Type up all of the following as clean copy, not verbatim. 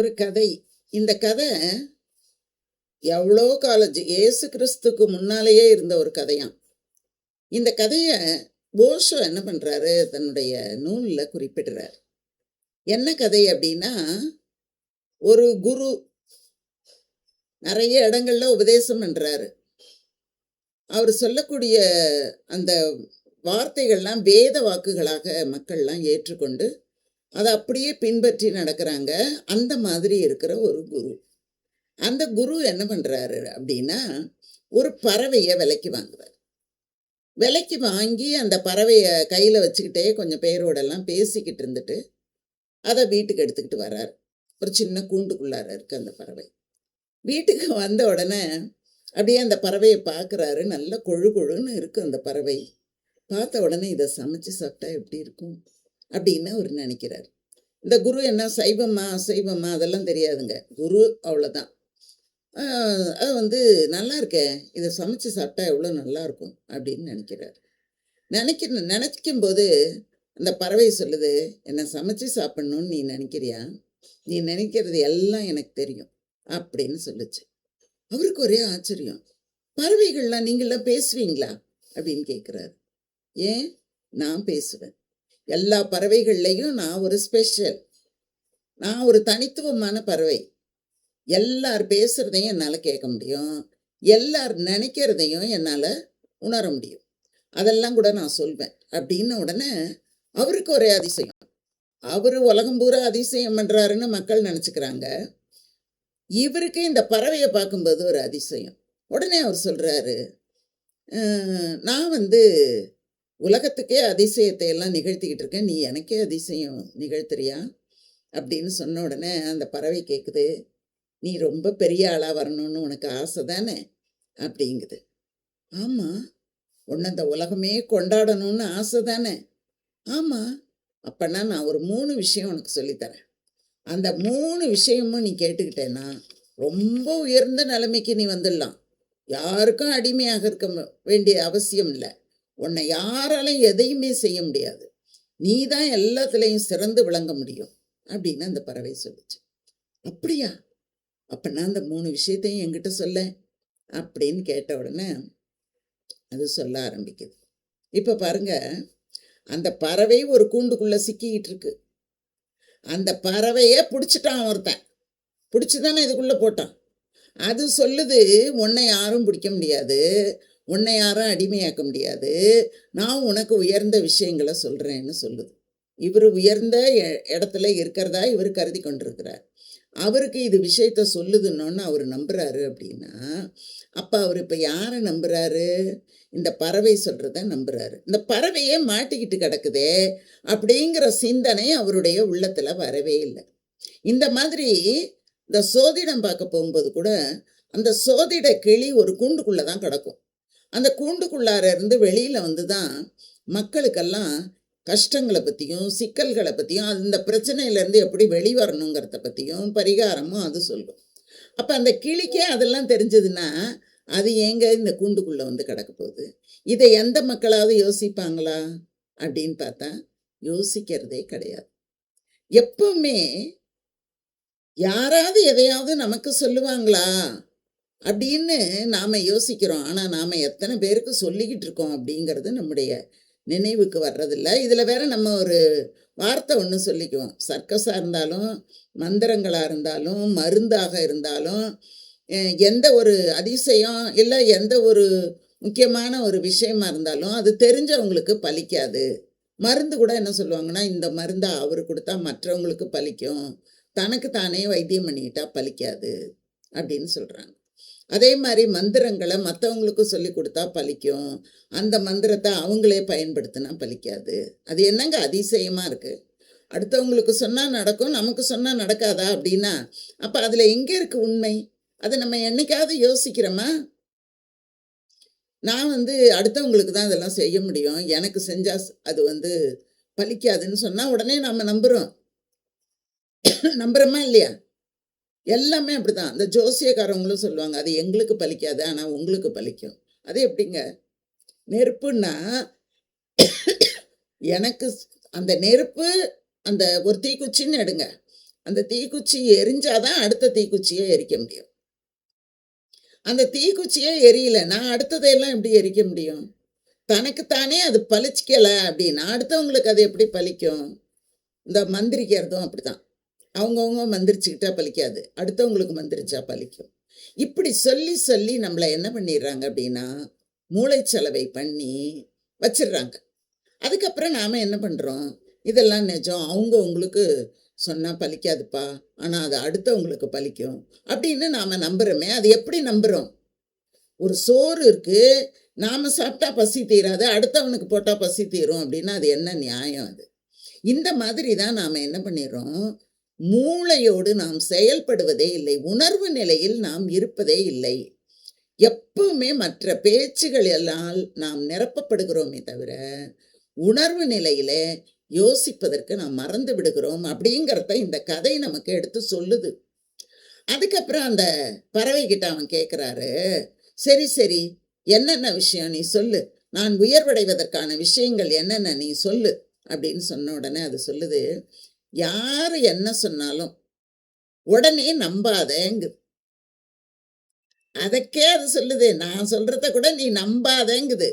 ஒரு கதை. இந்த கதை எவ்வளோ காலேஜ் இயேசு கிறிஸ்துக்கு முன்னாலேயே இருந்த ஒரு கதையாம். இந்த கதையை போஷோ என்ன பண்ணுறாரு, தன்னுடைய நூலில் குறிப்பிடுறார். என்ன கதை அப்படின்னா, ஒரு குரு நிறைய இடங்கள்ல உபதேசம் பண்ணுறாரு. அவர் சொல்லக்கூடிய அந்த வார்த்தைகள்லாம் வேத வாக்குகளாக மக்கள்லாம் ஏற்றுக்கொண்டு அதை அப்படியே பின்பற்றி நடக்கிறாங்க. அந்த மாதிரி இருக்கிற ஒரு குரு. அந்த குரு என்ன பண்ணுறாரு அப்படின்னா, ஒரு பறவையை விலைக்கு வாங்குறார். விலைக்கு வாங்கி அந்த பறவையை கையில் வச்சுக்கிட்டே கொஞ்சம் பேரோடெல்லாம் பேசிக்கிட்டு இருந்துட்டு அதை வீட்டுக்கு எடுத்துக்கிட்டு வர்றார். ஒரு சின்ன கூண்டுக்குள்ளார இருக்கு அந்த பறவை. வீட்டுக்கு வந்த உடனே அப்படியே அந்த பறவையை பார்க்குறாரு. நல்ல கொழு கொழுன்னு இருக்குது அந்த பறவை. பார்த்த உடனே இதை சமைச்சு சாப்பிட்டா எப்படி இருக்கும் அப்படின்னு அவர் நினைக்கிறார். இந்த குரு என்ன சைவமா அசைவமா அதெல்லாம் தெரியாதுங்க. குரு அவ்வளோதான். அது நல்லா இருக்கே, இதை சமைச்சு சாப்பிட்டா எவ்வளோ நல்லா இருக்கும் அப்படின்னு நினைக்கிறார். நினைக்கும் போது அந்த பறவை சொல்லுது, என்னை சமைச்சு சாப்பிட்ணுன்னு நீ நினைக்கிறியா? நீ நினைக்கிறது எல்லாம் எனக்கு தெரியும் அப்படின்னு சொல்லுச்சு. அவருக்கு ஒரே ஆச்சரியம். பறவைகள்லாம் நீங்களாம் பேசுவீங்களா அப்படின்னு கேட்குறாரு. ஏன், நான் பேசுவேன். எல்லா பறவைகள்லையும் நான் ஒரு ஸ்பெஷல். நான் ஒரு தனித்துவமான பறவை. எல்லார் பேசுகிறதையும் என்னால் கேட்க முடியும். எல்லார் நினைக்கிறதையும் என்னால் உணர முடியும். அதெல்லாம் கூட நான் சொல்வேன் அப்படின்னு உடனே அவருக்கு ஒரே அதிசயம். அவர் உலகம் பூரா அதிசயம் பண்ணுறாருன்னு மக்கள் நினச்சிக்கிறாங்க. இவருக்கு இந்த பறவையை பார்க்கும்போது ஒரு அதிசயம். உடனே அவர் சொல்கிறாரு, நான் உலகத்துக்கே அதிசயத்தை எல்லாம் நிகழ்த்திக்கிட்டு இருக்கேன், நீ எனக்கே அதிசயம் நிகழ்த்துறியா அப்படின்னு சொன்ன உடனே அந்த பறவை கேட்குது, நீ ரொம்ப பெரிய ஆளாக வரணும்னு உனக்கு ஆசை தானே அப்படிங்குது. ஆமாம். உன்னை இந்த உலகமே கொண்டாடணும்னு ஆசை தானே? ஆமாம். அப்போனா நான் ஒரு 3 விஷயம் உனக்கு சொல்லித்தரேன். அந்த 3 விஷயமும் நீ கேட்டுக்கிட்டேன்னா ரொம்ப உயர்ந்த நிலைமைக்கு நீ வந்துடலாம். யாருக்கும் அடிமையாக இருக்க வேண்டிய அவசியம் இல்லை. உன்னை யாராலையும் எதையுமே செய்ய முடியாது. நீ தான் எல்லாத்துலேயும் சிறந்து விளங்க முடியும் அப்படின்னு அந்த பறவை சொல்லிச்சு. அப்படியா? அப்போனா அந்த 3 விஷயத்தையும் என்கிட்ட சொல்ல அப்படின்னு கேட்ட உடனே அது சொல்ல ஆரம்பிக்குது. இப்போ பாருங்க, அந்த பறவை ஒரு கூண்டுக்குள்ளே சிக்கிக்கிட்டு இருக்கு. அந்த பறவையை பிடிச்சிட்டான் ஒருத்தன். பிடிச்சி தானே இதுக்குள்ளே போட்டான். அது சொல்லுது, உன்னை யாரும் பிடிக்க முடியாது, உன்னை யாரும் அடிமையாக்க முடியாது, நான் உனக்கு உயர்ந்த விஷயங்களை சொல்கிறேன்னு சொல்லுது. இவர் உயர்ந்த இடத்துல இருக்கிறதா இவர் கருதி கொண்டிருக்கிறார். அவருக்கு இது விஷயத்த சொல்லுதுன்னு அவர் நம்புறாரு. அப்படின்னா அப்போ அவர் இப்போ யாரை நம்புறாரு? இந்த பறவை சொல்கிறத நம்புறாரு. இந்த பறவையே மாட்டிக்கிட்டு கிடக்குதே அப்படிங்கிற சிந்தனை அவருடைய உள்ளத்தில் வரவே இல்லை. இந்த மாதிரி இந்த சோதிடம் பார்க்க போகும்போது கூட அந்த சோதிட கிளி ஒரு கூண்டுக்குள்ளே தான் கிடக்கும். அந்த கூண்டுக்குள்ளார இருந்து வெளியில் தான் மக்களுக்கெல்லாம் கஷ்டங்களை பற்றியும் சிக்கல்களை பற்றியும் அந்த பிரச்சனையிலேருந்து எப்படி வெளிவரணுங்கிறத பற்றியும் பரிகாரமும் அது சொல்லும். அப்போ அந்த கிளிக்கே அதெல்லாம் தெரிஞ்சதுன்னா அது ஏங்க இந்த கூண்டுக்குள்ளே கிடக்க போகுது? இதை எந்த மக்களாவது யோசிப்பாங்களா அப்படின்னு பார்த்தா யோசிக்கிறதே கிடையாது. எப்பவுமே யாராவது எதையாவது நமக்கு சொல்லுவாங்களா அப்படின்னு நாம் யோசிக்கிறோம். ஆனால் நாம் எத்தனை பேருக்கு சொல்லிக்கிட்டு இருக்கோம் அப்படிங்கிறது நம்முடைய நினைவுக்கு வர்றதில்லை. இதில் வேற நம்ம ஒரு வார்த்தை ஒன்று சொல்லிக்குவோம். சர்க்கஸாக இருந்தாலும் மந்திரங்களாக இருந்தாலும் மருந்தாக இருந்தாலும் எந்த ஒரு அதிசயம் இல்லை எந்த ஒரு முக்கியமான ஒரு விஷயமா இருந்தாலும் அது தெரிஞ்சவங்களுக்கு பலிக்காது. மருந்து கூட என்ன சொல்லுவாங்கன்னா, இந்த மருந்தை அவர் கொடுத்தா மற்றவங்களுக்கு பலிக்கும், தனக்கு தானே வைத்தியம் பண்ணிக்கிட்டா பலிக்காது அப்படின்னு சொல்கிறாங்க. அதே மாதிரி மந்திரங்களை மற்றவங்களுக்கு சொல்லி கொடுத்தா பலிக்கும், அந்த மந்திரத்தை அவங்களே பயன்படுத்தினா பலிக்காது. அது என்னங்க அதிசயமாக இருக்குது? அடுத்தவங்களுக்கு சொன்னால் நடக்கும், நமக்கு சொன்னால் நடக்காதா அப்படின்னா அப்போ அதில் எங்கே இருக்குது உண்மை? அதை நம்ம என்னைக்காவது யோசிக்கிறோமா? நான் அடுத்தவங்களுக்கு தான் அதெல்லாம் செய்ய முடியும், எனக்கு செஞ்சால் அது பலிக்காதுன்னு சொன்னால் உடனே நம்ம நம்புகிறோமா இல்லையா? எல்லாமே அப்படிதான். இந்த ஜோசியக்காரவங்களும் சொல்லுவாங்க, அது எங்களுக்கு பலிக்காது ஆனால் உங்களுக்கு பலிக்கும். அது எப்படிங்க? நெருப்புன்னா எனக்கு அந்த நெருப்பு, அந்த ஒரு தீக்குச்சின்னு எடுங்க, அந்த தீக்குச்சி எரிஞ்சாதான் அடுத்த தீக்குச்சியை எரிக்க முடியும். அந்த தீக்குச்சியே எரியலைன்னா அடுத்ததையெல்லாம் எப்படி எரிக்க முடியும்? தனக்குத்தானே அது பளிச்சிக்கல அப்படின்னா அடுத்தவங்களுக்கு அது எப்படி பலிக்கும்? இந்த மந்திரிக்கிறதும் அப்படிதான். அவங்கவுங்க மந்திரிச்சுக்கிட்டா பலிக்காது, அடுத்தவங்களுக்கு மந்திரிச்சா பலிக்கும். இப்படி சொல்லி சொல்லி நம்மளை என்ன பண்ணிடுறாங்க அப்படின்னா மூளைச்சலவை பண்ணி வச்சிடுறாங்க. அதுக்கப்புறம் நாம் என்ன பண்ணுறோம், இதெல்லாம் நிஜம், அவங்கவுங்களுக்கு சொன்னால் பலிக்காதுப்பா, ஆனால் அது அடுத்தவங்களுக்கு பலிக்கும் அப்படின்னு நாம் நம்புகிறோமே. அது எப்படி நம்புகிறோம்? ஒரு சோறு இருக்குது, நாம் சாப்பிட்டா பசி தீராது, அடுத்தவனுக்கு போட்டால் பசி தீரும் அப்படின்னா அது என்ன நியாயம்? அது இந்த மாதிரி தான் நாம் என்ன பண்ணிடுறோம், மூளையோடு நாம் செயல்படுவதே இல்லை, உணர்வு நிலையில் நாம் இருப்பதே இல்லை. எப்பவுமே மற்ற பேச்சுகளெல்லாம் நாம் நிரப்பப்படுகிறோமே தவிர உணர்வு நிலையில யோசிப்பதற்கு நாம் மறந்து விடுகிறோம் அப்படிங்கிறத இந்த கதை நமக்கு எடுத்து சொல்லுது. அதுக்கப்புறம் அந்த பறவை கிட்ட அவன் கேட்குறாரு, சரி சரி என்னென்ன விஷயம் நீ சொல்லு, நான் உயர்வடைவதற்கான விஷயங்கள் என்னென்ன நீ சொல்லு அப்படின்னு சொன்ன உடனே அது சொல்லுது, யார் என்ன சொன்னாலும் உடனே நம்பாதேங்குது. அதற்கே அது சொல்லுது, நான் சொல்றத கூட நீ நம்பாதேங்குது.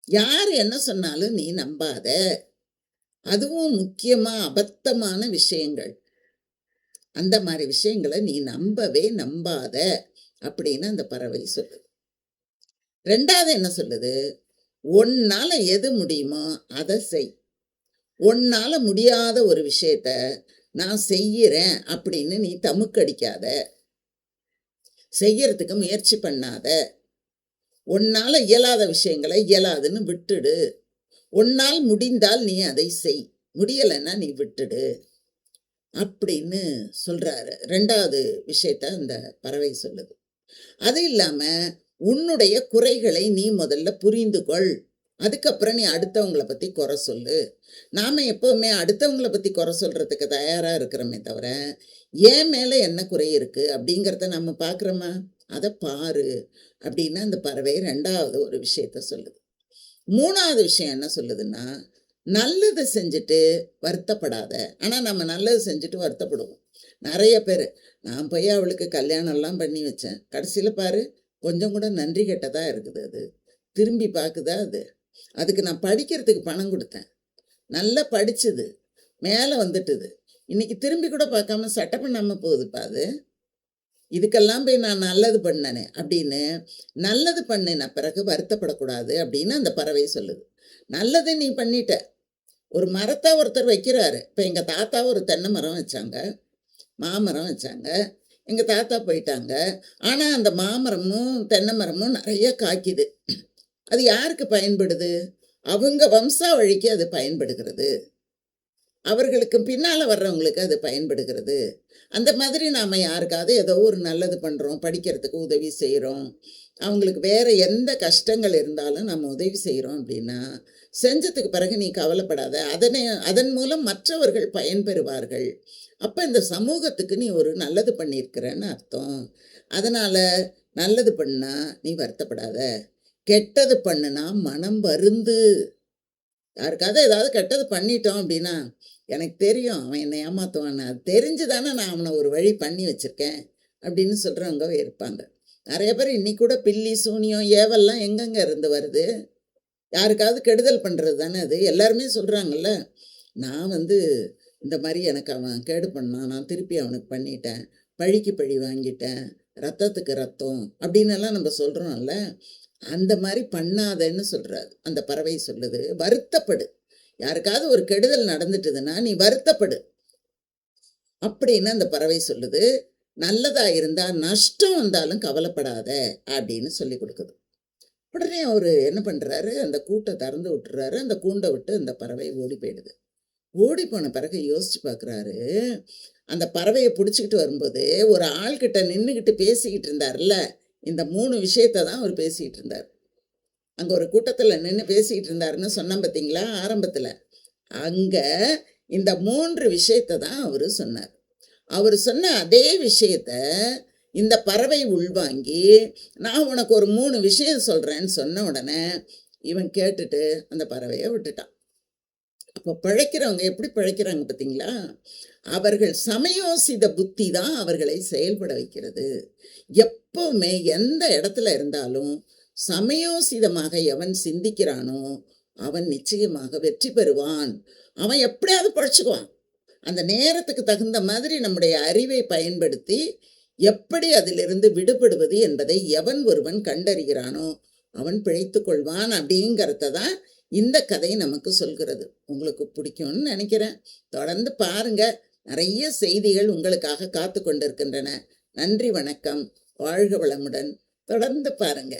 யார் என்ன சொன்னாலும் நீ நம்பாத, அதுவும் முக்கியமா அபத்தமான விஷயங்கள், அந்த மாதிரி விஷயங்களை நீ நம்பவே நம்பாத அப்படின்னு அந்த பறவை சொல்லுது. ரெண்டாவது என்ன சொல்லுது, உன்னால எது முடியுமோ அதை செய், உன்னால முடியாத ஒரு விஷயத்த நான் செய்யறேன் அப்படின்னு நீ தமுக்கடிக்காத, செய்யறதுக்கு முயற்சி பண்ணாத, உன்னால இயலாத விஷயங்களை இயலாதுன்னு விட்டுடு, உன்னால் முடிந்தால் நீ அதை செய், முடியலைன்னா நீ விட்டுடு அப்படின்னு சொல்றாரு. ரெண்டாவது விஷயத்த அந்த பறவை சொல்லுது. அது இல்லாம உன்னுடைய குறைகளை நீ முதல்ல புரிந்து கொள், அதுக்கப்புறம் நீ அடுத்தவங்களை பத்தி குறை சொல்லு. நாம எப்பவுமே அடுத்தவங்களை பத்தி குறை சொல்றதுக்கு தயாரா இருக்கிறோமே தவிர ஏன் மேல என்ன குறை இருக்கு அப்படிங்கிறத நம்ம பார்க்குறோமா? அதை பாரு அப்படின்னு அந்த பறவை ரெண்டாவது ஒரு விஷயத்த சொல்லுது. மூணாவது விஷயம் என்ன சொல்லுதுன்னா, நல்லது செஞ்சுட்டு வருத்தப்படாத. ஆனால் நம்ம நல்லது செஞ்சுட்டு வருத்தப்படுவோம். நிறைய பேர், நான் போய் அவளுக்கு கல்யாணம்லாம் பண்ணி வச்சேன், கடைசியில் பாரு கொஞ்சம் கூட நன்றி கெட்டதாக இருக்குது, அது திரும்பி பார்க்குதா, அதுக்கு நான் படிக்கிறதுக்கு பணம் கொடுத்தேன், நல்லா படிச்சுது, மேலே வந்துட்டுது, இன்னைக்கு திரும்பி கூட பார்க்காம சட்டை பண்ணாமல் போகுதுப்பா, அது இதுக்கெல்லாம் போய் நான் நல்லது பண்ணனே அப்படின்னு நல்லது பண்ணின பிறகு வருத்தப்படக்கூடாது அப்படின்னு அந்த பறவை சொல்லுது. நல்லது நீ பண்ணிட்ட, ஒரு மரத்தை ஒருத்தர் வைக்கிறாரு. இப்போ எங்கள் தாத்தா ஒரு தென்னை மரம் வச்சாங்க, மாமரம் வச்சாங்க, எங்கள் தாத்தா போயிட்டாங்க. ஆனால் அந்த மாமரமும் தென்னை மரமும் நிறைய காய்க்குது. அது யாருக்கு பயன்படுது? அவங்க வம்சாவழிக்கு அது பயன்படுகிறது, அவர்களுக்கு பின்னால் வர்றவங்களுக்கு அது பயன்படுகிறது. அந்த மாதிரி நாம் யாருக்காவது ஏதோ ஒரு நல்லது பண்ணுறோம், படிக்கிறதுக்கு உதவி செய்கிறோம், அவங்களுக்கு வேறு எந்த கஷ்டங்கள் இருந்தாலும் நம்ம உதவி செய்கிறோம் அப்படின்னா செஞ்சதுக்கு பிறகு நீ கவலைப்படாத, அதன் மூலம் மற்றவர்கள் பயன்பெறுவார்கள். அப்போ இந்த சமூகத்துக்கு நீ ஒரு நல்லது பண்ணியிருக்கிறன்னு அர்த்தம். அதனால் நல்லது பண்ணா நீ வருத்தப்படாத, கெட்டது பண்ணுனா மனம் வருந்து. யாருக்காவது ஏதாவது கெட்டது பண்ணிட்டோம் அப்படின்னா எனக்கு தெரியும் அவன் என்னை ஏமாத்துவான்னு, அது தெரிஞ்சு தானே நான் அவனை ஒரு வழி பண்ணி வச்சுருக்கேன் அப்படின்னு சொல்கிறவங்க இருப்பாங்க. நிறைய பேர் இன்னைக்கு கூட பில்லி சூனியம் ஏவல்லாம் எங்கெங்கே இருந்து வருது? யாருக்காவது கெடுதல் பண்ணுறது தானே அது. எல்லாருமே சொல்கிறாங்கல்ல, நான் இந்த மாதிரி எனக்கு அவன் கேடு பண்ணான், நான் திருப்பி அவனுக்கு பண்ணிட்டேன், பழிக்கு பழி வாங்கிட்டேன், ரத்தத்துக்கு ரத்தம் அப்படின்னு எல்லாம் நம்ம சொல்கிறோம்ல. அந்த மாதிரி பண்ணாதன்னு சொல்கிறாரு அந்த பறவை சொல்லுது. வருத்தப்படு, யாருக்காவது ஒரு கெடுதல் நடந்துட்டுதுன்னா நீ வருத்தப்படு அப்படின்னு அந்த பறவை சொல்லுது. நல்லதா இருந்தா நஷ்டம் வந்தாலும் கவலைப்படாத அப்படின்னு சொல்லி கொடுக்குது. உடனே அவர் என்ன பண்ணுறாரு, அந்த கூட்டை திறந்து விட்டுறாரு. அந்த கூண்டை விட்டு அந்த பறவை ஓடி போயிடுது. ஓடி போன பிறகு யோசிச்சு பார்க்குறாரு, அந்த பறவையை பிடிச்சிக்கிட்டு வரும்போது ஒரு ஆள்கிட்ட நின்றுக்கிட்டு பேசிக்கிட்டு இருந்தார்ல, இந்த 3 விஷயத்தை தான் அவர் பேசிக்கிட்டு இருந்தார். அங்கே ஒரு கூட்டத்தில் நின்று பேசிக்கிட்டு இருந்தாருன்னு சொன்னோம் பார்த்தீங்களா ஆரம்பத்தில், அங்கே இந்த 3 விஷயத்தை தான் அவர் சொன்னார். அவர் சொன்ன அதே விஷயத்த இந்த பறவை உள்வாங்கி, நான் உனக்கு ஒரு 3 விஷயம் சொல்கிறேன்னு சொன்ன உடனே இவன் கேட்டுட்டு அந்த பறவையை விட்டுட்டான். அப்போ பிழைக்கிறவங்க எப்படி பிழைக்கிறாங்க பார்த்தீங்களா? அவர்கள் சமயோசித புத்தி தான் அவர்களை செயல்பட வைக்கிறது. எப்பவுமே எந்த இடத்துல இருந்தாலும் சமயோசிதமாக எவன் சிந்திக்கிறானோ அவன் நிச்சயமாக வெற்றி பெறுவான். அவன் எப்படியாவது பழச்சுக்குவான். அந்த நேரத்துக்கு தகுந்த மாதிரி நம்முடைய அறிவை பயன்படுத்தி எப்படி அதிலிருந்து விடுபடுவது என்பதை எவன் ஒருவன் கண்டறிகிறானோ அவன் பிழைத்து கொள்வான் அப்படிங்கிறத தான் இந்த கதை நமக்கு சொல்கிறது. உங்களுக்கு பிடிக்கும்னு நினைக்கிறேன். தொடர்ந்து பாருங்க. நிறைய செய்திகள் உங்களுக்காக காத்து கொண்டிருக்கின்றன. நன்றி, வணக்கம், வாழ்க வளமுடன். தொடர்ந்து பாருங்க.